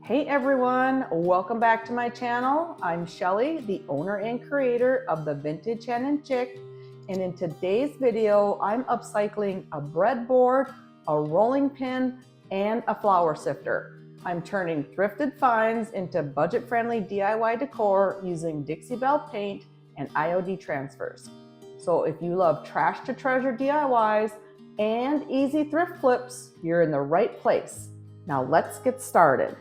Hey everyone, welcome back to my channel. I'm Shelly, the owner and creator of the Vintage Hen and Chick, and in today's video, I'm upcycling a breadboard, a rolling pin, and a flour sifter. I'm turning thrifted finds into budget-friendly DIY decor using Dixie Belle paint and IOD transfers. So if you love trash to treasure DIYs and easy thrift flips, you're in the right place. Now let's get started.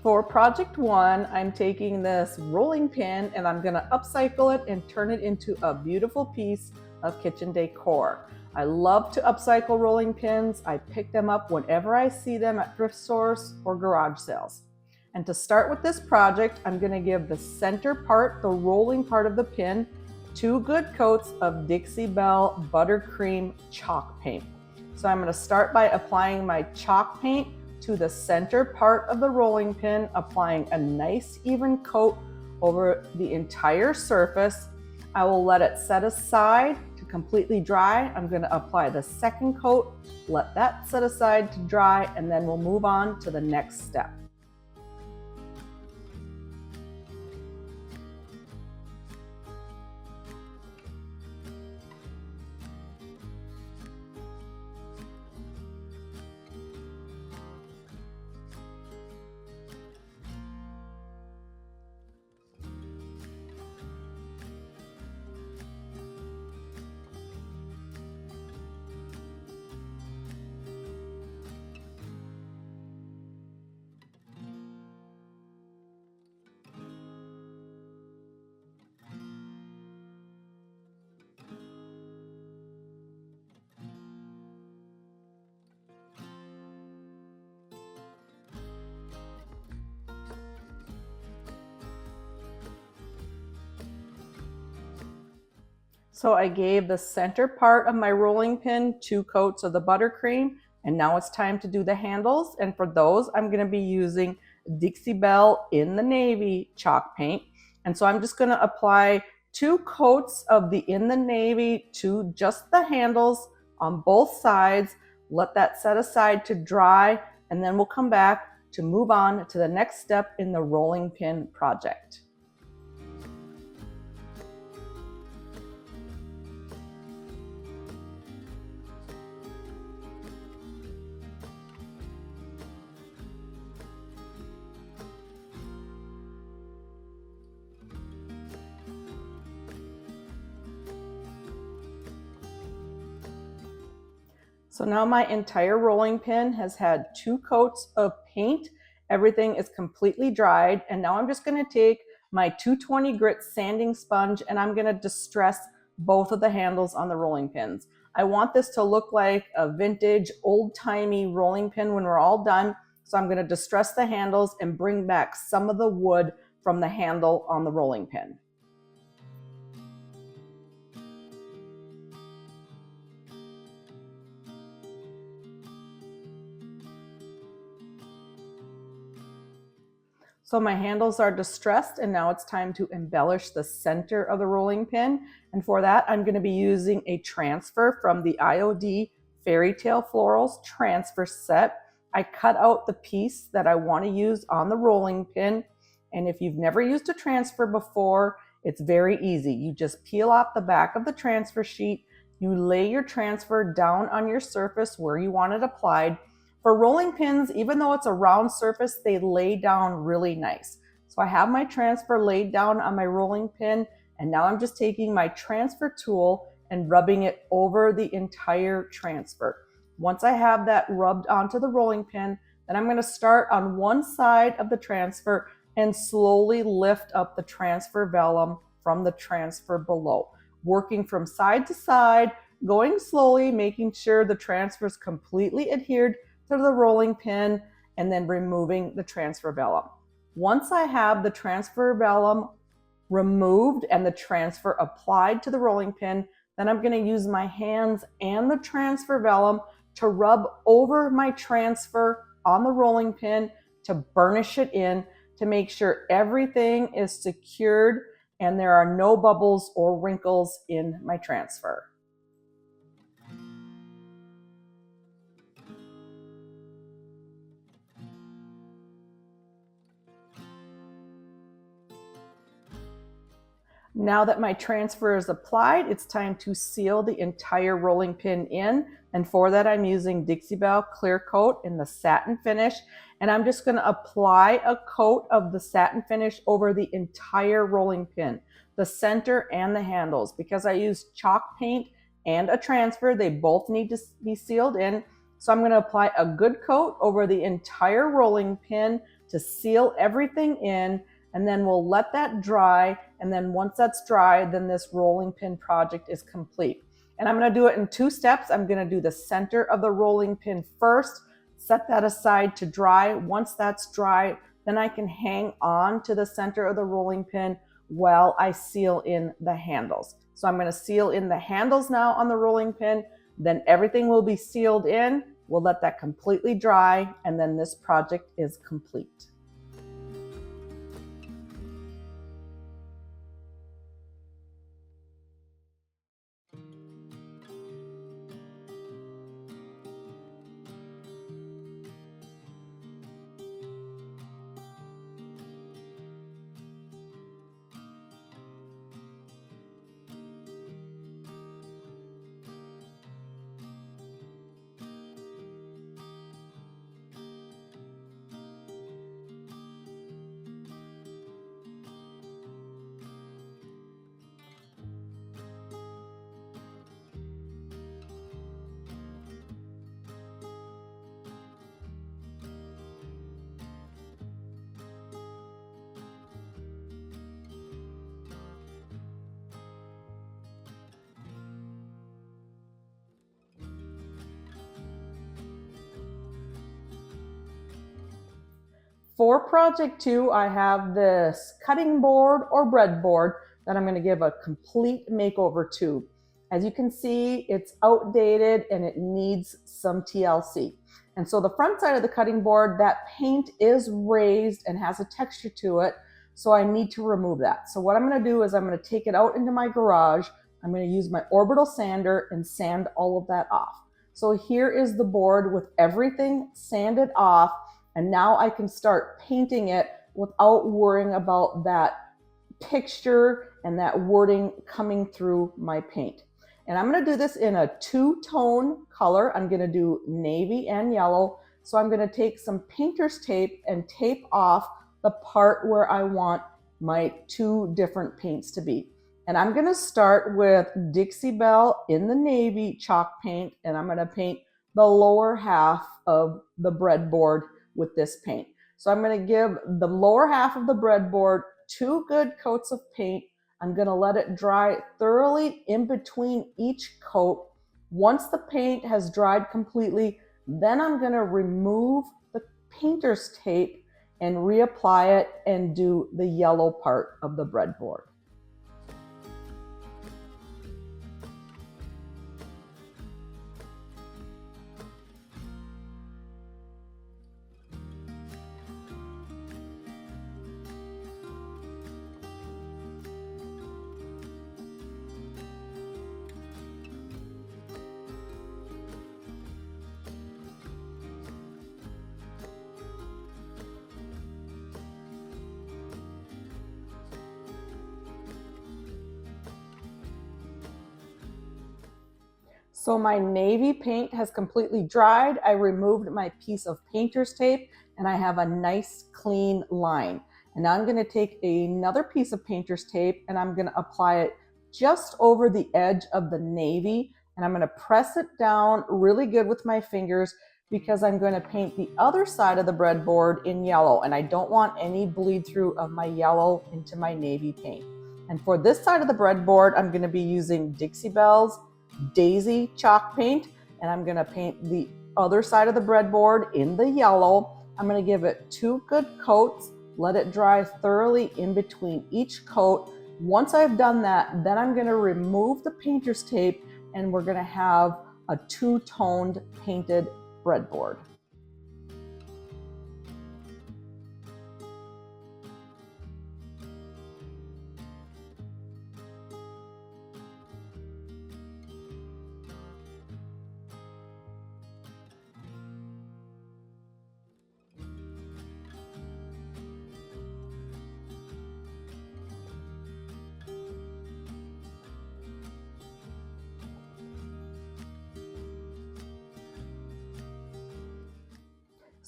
For project one, I'm taking this rolling pin and I'm gonna upcycle it and turn it into a beautiful piece of kitchen decor. I love to upcycle rolling pins. I pick them up whenever I see them at thrift stores or garage sales. And to start with this project, I'm gonna give the center part, the rolling part of the pin, 2 good coats of Dixie Belle buttercream chalk paint. So I'm gonna start by applying my chalk paint to the center part of the rolling pin, applying a nice even coat over the entire surface. I will let it set aside to completely dry. I'm going to apply the second coat, let that set aside to dry, and then we'll move on to the next step. So I gave the center part of my rolling pin 2 coats of the buttercream, and now it's time to do the handles. And for those, I'm going to be using Dixie Belle in the navy chalk paint. And so I'm just going to apply 2 coats of the in the navy to just the handles on both sides. Let that set aside to dry, and then we'll come back to move on to the next step in the rolling pin project. So now my entire rolling pin has had 2 coats of paint. Everything is completely dried. And now I'm just going to take my 220 grit sanding sponge and I'm going to distress both of the handles on the rolling pins. I want this to look like a vintage, old-timey rolling pin when we're all done. So I'm going to distress the handles and bring back some of the wood from the handle on the rolling pin. So my handles are distressed and now it's time to embellish the center of the rolling pin. And for that, I'm going to be using a transfer from the IOD Fairy Tale Florals transfer set. I cut out the piece that I want to use on the rolling pin. And if you've never used a transfer before, it's very easy. You just peel off the back of the transfer sheet. You lay your transfer down on your surface where you want it applied. For rolling pins, even though it's a round surface, they lay down really nice. So I have my transfer laid down on my rolling pin, and now I'm just taking my transfer tool and rubbing it over the entire transfer. Once I have that rubbed onto the rolling pin, then I'm going to start on one side of the transfer and slowly lift up the transfer vellum from the transfer below, working from side to side, going slowly, making sure the transfer is completely adhered to the rolling pin, and then removing the transfer vellum. Once I have the transfer vellum removed and the transfer applied to the rolling pin, then I'm going to use my hands and the transfer vellum to rub over my transfer on the rolling pin to burnish it in to make sure everything is secured and there are no bubbles or wrinkles in my transfer. Now that my transfer is applied, it's time to seal the entire rolling pin in. And for that, I'm using Dixie Belle Clear Coat in the satin finish. And I'm just gonna apply a coat of the satin finish over the entire rolling pin, the center and the handles. Because I used chalk paint and a transfer, they both need to be sealed in. So I'm gonna apply a good coat over the entire rolling pin to seal everything in, and then we'll let that dry. And then once that's dry, then this rolling pin project is complete. And I'm gonna do it in 2 steps. I'm gonna do the center of the rolling pin first, set that aside to dry. Once that's dry, then I can hang on to the center of the rolling pin while I seal in the handles. So I'm gonna seal in the handles now on the rolling pin, then everything will be sealed in. We'll let that completely dry, and then this project is complete. For project 2, I have this cutting board or breadboard that I'm going to give a complete makeover to. As you can see, it's outdated and it needs some TLC. And so the front side of the cutting board, that paint is raised and has a texture to it, so I need to remove that. So what I'm going to do is I'm going to take it out into my garage. I'm going to use my orbital sander and sand all of that off. So here is the board with everything sanded off. And now I can start painting it without worrying about that texture and that wording coming through my paint. And I'm going to do this in a 2-tone color. I'm going to do navy and yellow. So I'm going to take some painter's tape and tape off the part where I want my 2 different paints to be. And I'm going to start with Dixie Belle in the navy chalk paint, and I'm going to paint the lower half of the breadboard with this paint. So I'm going to give the lower half of the breadboard 2 good coats of paint. I'm going to let it dry thoroughly in between each coat. Once the paint has dried completely, then I'm going to remove the painter's tape and reapply it and do the yellow part of the breadboard. So my navy paint has completely dried. I removed my piece of painter's tape and I have a nice clean line. And now I'm going to take another piece of painter's tape and I'm going to apply it just over the edge of the navy. And I'm going to press it down really good with my fingers because I'm going to paint the other side of the breadboard in yellow. And I don't want any bleed through of my yellow into my navy paint. And for this side of the breadboard, I'm going to be using Dixie Belle's Daisy chalk paint, and I'm going to paint the other side of the breadboard in the yellow. I'm going to give it 2 good coats, let it dry thoroughly in between each coat. Once I've done that, then I'm going to remove the painter's tape and we're going to have a 2-toned painted breadboard.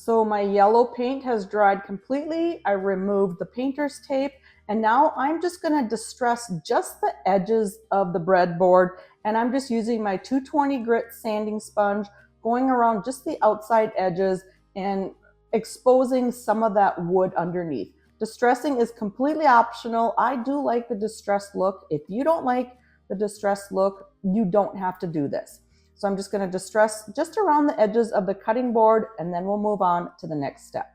So my yellow paint has dried completely. I removed the painter's tape, and now I'm just going to distress just the edges of the breadboard, and I'm just using my 220 grit sanding sponge, going around just the outside edges and exposing some of that wood underneath. Distressing is completely optional. I do like the distressed look. If you don't like the distressed look, you don't have to do this. So I'm just going to distress just around the edges of the cutting board, and then we'll move on to the next step.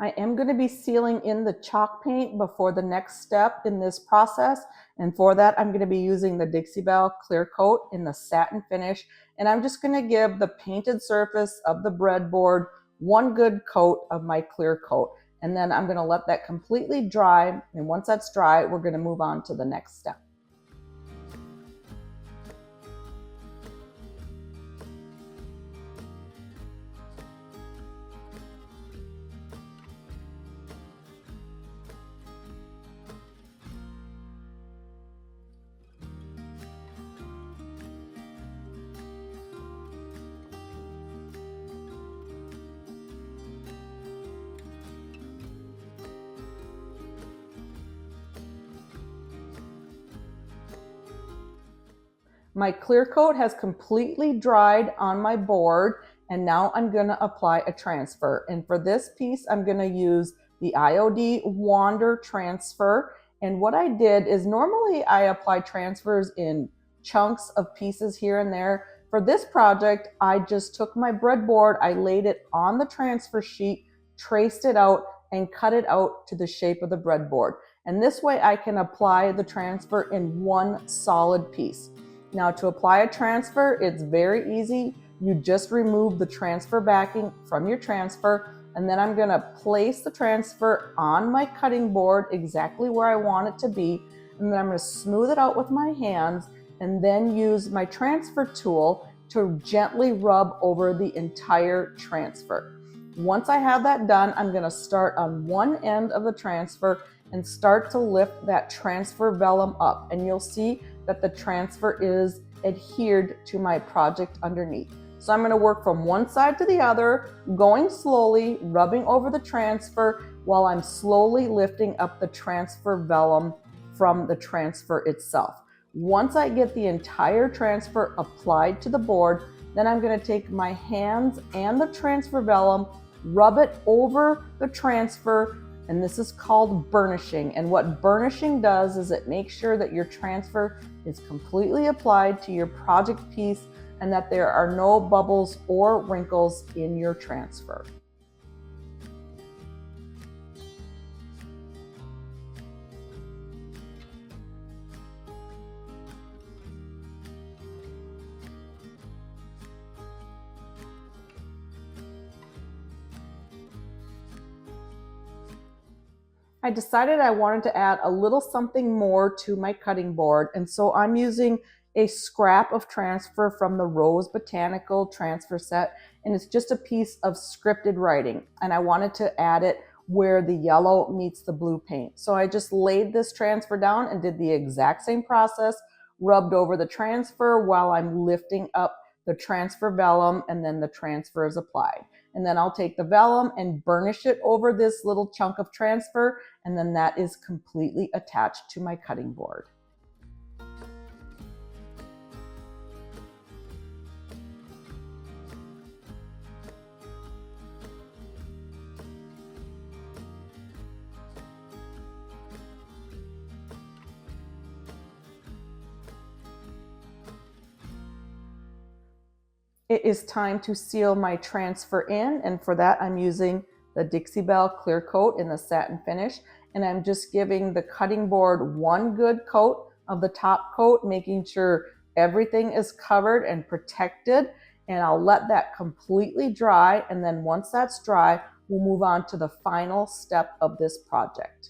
I am going to be sealing in the chalk paint before the next step in this process. And for that, I'm going to be using the Dixie Belle clear coat in the satin finish. And I'm just going to give the painted surface of the breadboard one good coat of my clear coat. And then I'm going to let that completely dry. And once that's dry, we're going to move on to the next step. My clear coat has completely dried on my board, and now I'm going to apply a transfer. And for this piece, I'm going to use the IOD Wander transfer. And what I did is normally I apply transfers in chunks of pieces here and there. For this project, I just took my breadboard, I laid it on the transfer sheet, traced it out, and cut it out to the shape of the breadboard. And this way I can apply the transfer in one solid piece. Now to apply a transfer, it's very easy. You just remove the transfer backing from your transfer, and then I'm going to place the transfer on my cutting board exactly where I want it to be, and then I'm going to smooth it out with my hands and then use my transfer tool to gently rub over the entire transfer. Once I have that done, I'm going to start on one end of the transfer and start to lift that transfer vellum up, and you'll see that the transfer is adhered to my project underneath. So I'm going to work from one side to the other, going slowly, rubbing over the transfer while I'm slowly lifting up the transfer vellum from the transfer itself. Once I get the entire transfer applied to the board, then I'm going to take my hands and the transfer vellum, rub it over the transfer, and this is called burnishing. And what burnishing does is it makes sure that your transfer is completely applied to your project piece and that there are no bubbles or wrinkles in your transfer. I decided I wanted to add a little something more to my cutting board, and so I'm using a scrap of transfer from the Rose Botanical transfer set, and it's just a piece of scripted writing, and I wanted to add it where the yellow meets the blue paint. So I just laid this transfer down and did the exact same process, rubbed over the transfer while I'm lifting up the transfer vellum, and then the transfer is applied. And then I'll take the vellum and burnish it over this little chunk of transfer, and then that is completely attached to my cutting board. It is time to seal my transfer in, and for that I'm using the Dixie Belle clear coat in the satin finish, and I'm just giving the cutting board one good coat of the top coat, making sure everything is covered and protected, and I'll let that completely dry, and then once that's dry, we'll move on to the final step of this project.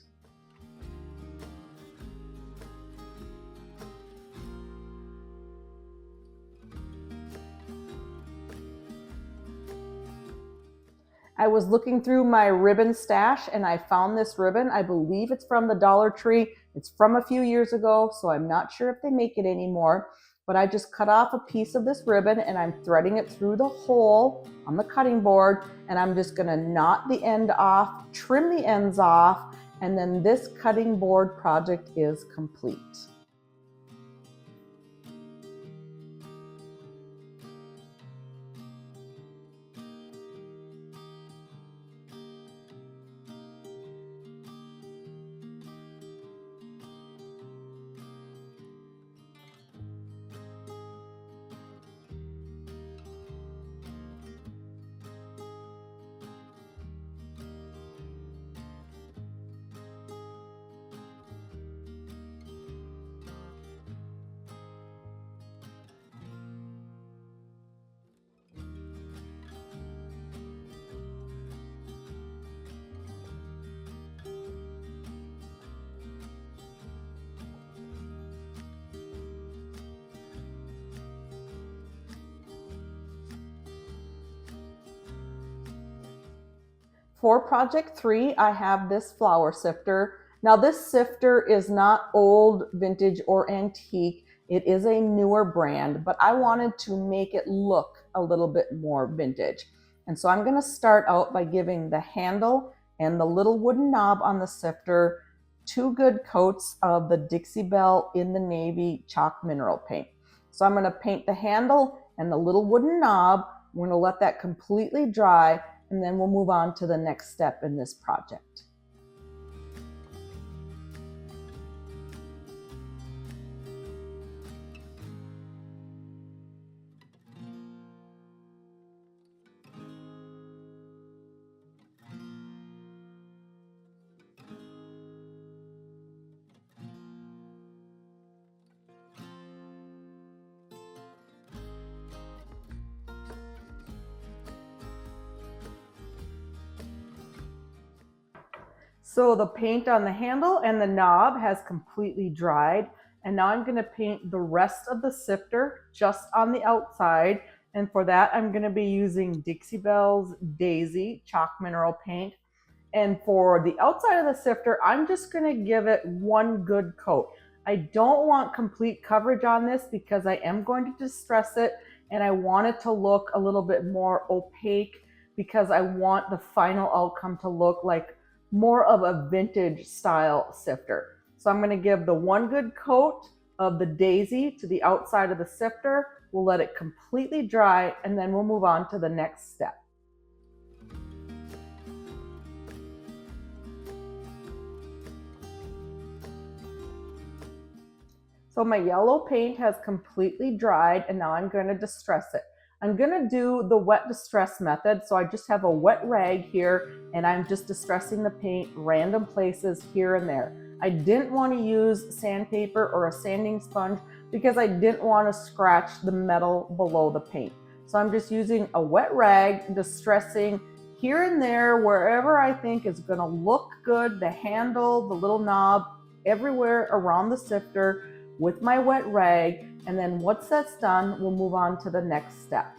I was looking through my ribbon stash and I found this ribbon. I believe it's from the Dollar Tree. It's from a few years ago, so I'm not sure if they make it anymore. But I just cut off a piece of this ribbon and I'm threading it through the hole on the cutting board, and I'm just gonna knot the end off, trim the ends off, and then this cutting board project is complete. For project 3, I have this flour sifter. Now this sifter is not old, vintage, or antique. It is a newer brand, but I wanted to make it look a little bit more vintage. And so I'm gonna start out by giving the handle and the little wooden knob on the sifter 2 good coats of the Dixie Belle in the navy chalk mineral paint. So I'm gonna paint the handle and the little wooden knob. We're gonna let that completely dry, and then we'll move on to the next step in this project. So the paint on the handle and the knob has completely dried, and now I'm going to paint the rest of the sifter just on the outside, and for that I'm going to be using Dixie Belle's Daisy chalk mineral paint. And for the outside of the sifter, I'm just going to give it 1 good coat. I don't want complete coverage on this because I am going to distress it, and I want it to look a little bit more opaque because I want the final outcome to look like more of a vintage style sifter. So I'm going to give the 1 good coat of the Daisy to the outside of the sifter. We'll let it completely dry, and then we'll move on to the next step. So my yellow paint has completely dried, and now I'm going to distress it. I'm going to do the wet distress method. So I just have a wet rag here, and I'm just distressing the paint random places here and there. I didn't want to use sandpaper or a sanding sponge because I didn't want to scratch the metal below the paint. So I'm just using a wet rag, distressing here and there wherever I think is going to look good, the handle, the little knob, everywhere around the sifter with my wet rag. And then once that's done, we'll move on to the next step.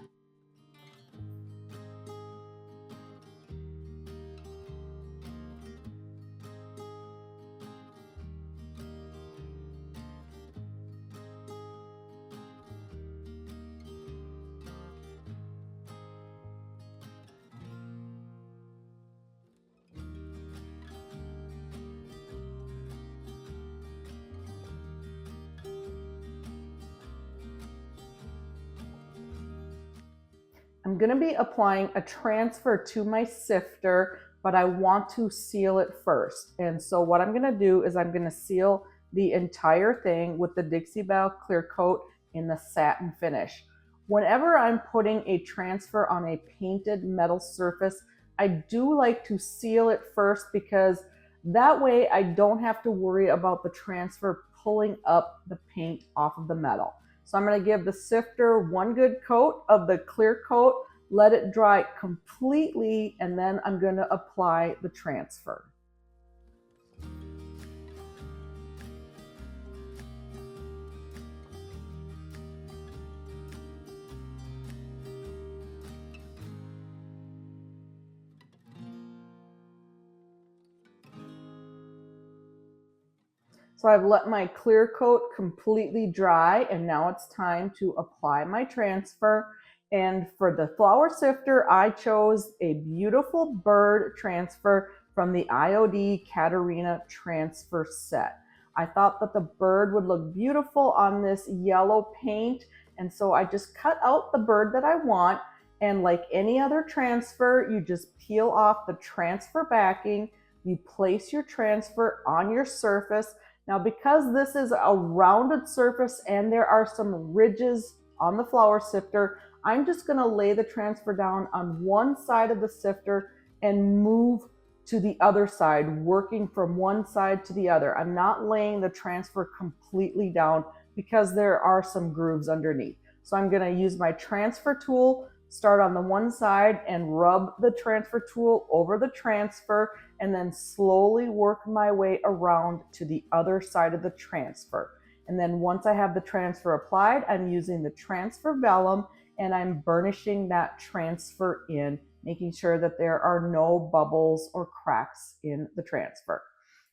I'm going to be applying a transfer to my sifter, but I want to seal it first. And so what I'm going to do is I'm going to seal the entire thing with the Dixie Belle clear coat in the satin finish. Whenever I'm putting a transfer on a painted metal surface, I do like to seal it first because that way I don't have to worry about the transfer pulling up the paint off of the metal. So I'm going to give the sifter 1 good coat of the clear coat, let it dry completely, and then I'm going to apply the transfer. So I've let my clear coat completely dry, and now it's time to apply my transfer. And for the flower sifter, I chose a beautiful bird transfer from the IOD Katarina transfer set. I thought that the bird would look beautiful on this yellow paint, and so I just cut out the bird that I want. And like any other transfer, you just peel off the transfer backing, you place your transfer on your surface. Now, because this is a rounded surface and there are some ridges on the flower sifter, I'm just going to lay the transfer down on one side of the sifter and move to the other side, working from one side to the other. I'm not laying the transfer completely down because there are some grooves underneath. So I'm going to use my transfer tool, start on the one side and rub the transfer tool over the transfer, and then slowly work my way around to the other side of the transfer. And then once I have the transfer applied, I'm using the transfer vellum and I'm burnishing that transfer in, making sure that there are no bubbles or cracks in the transfer.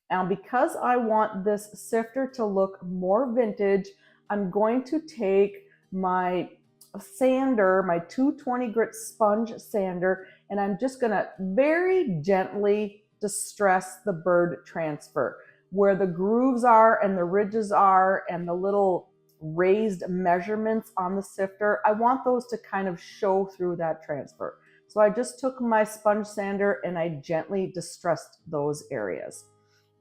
Now, because I want this sifter to look more vintage, I'm going to take my sander, my 220 grit sponge sander, and I'm just going to very gently distress the bird transfer. Where the grooves are and the ridges are and the little raised measurements on the sifter, I want those to kind of show through that transfer. So I just took my sponge sander and I gently distressed those areas.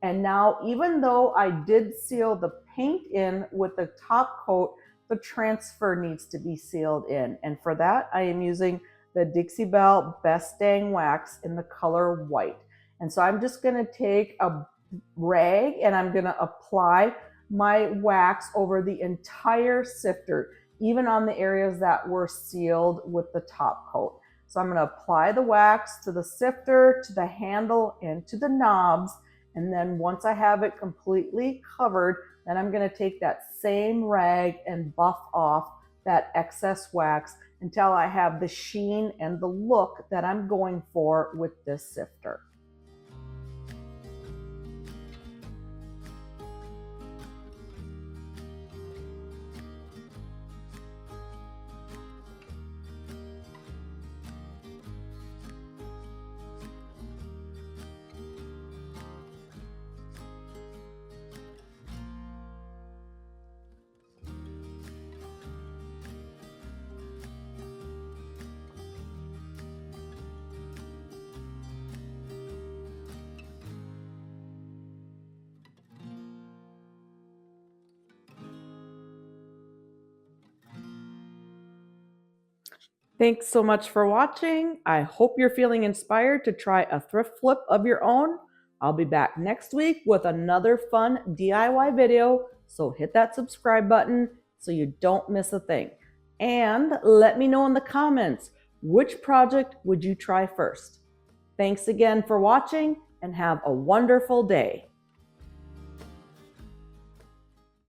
And now, even though I did seal the paint in with the top coat, the transfer needs to be sealed in. And for that, I am using the Dixie Belle Best Dang Wax in the color white. And so I'm just going to take a rag and I'm going to apply my wax over the entire sifter, even on the areas that were sealed with the top coat. So I'm going to apply the wax to the sifter, to the handle, and to the knobs. And then once I have it completely covered, then I'm going to take that same rag and buff off that excess wax until I have the sheen and the look that I'm going for with this sifter. Thanks so much for watching. I hope you're feeling inspired to try a thrift flip of your own. I'll be back next week with another fun DIY video, so hit that subscribe button so you don't miss a thing. And let me know in the comments, which project would you try first? Thanks again for watching and have a wonderful day.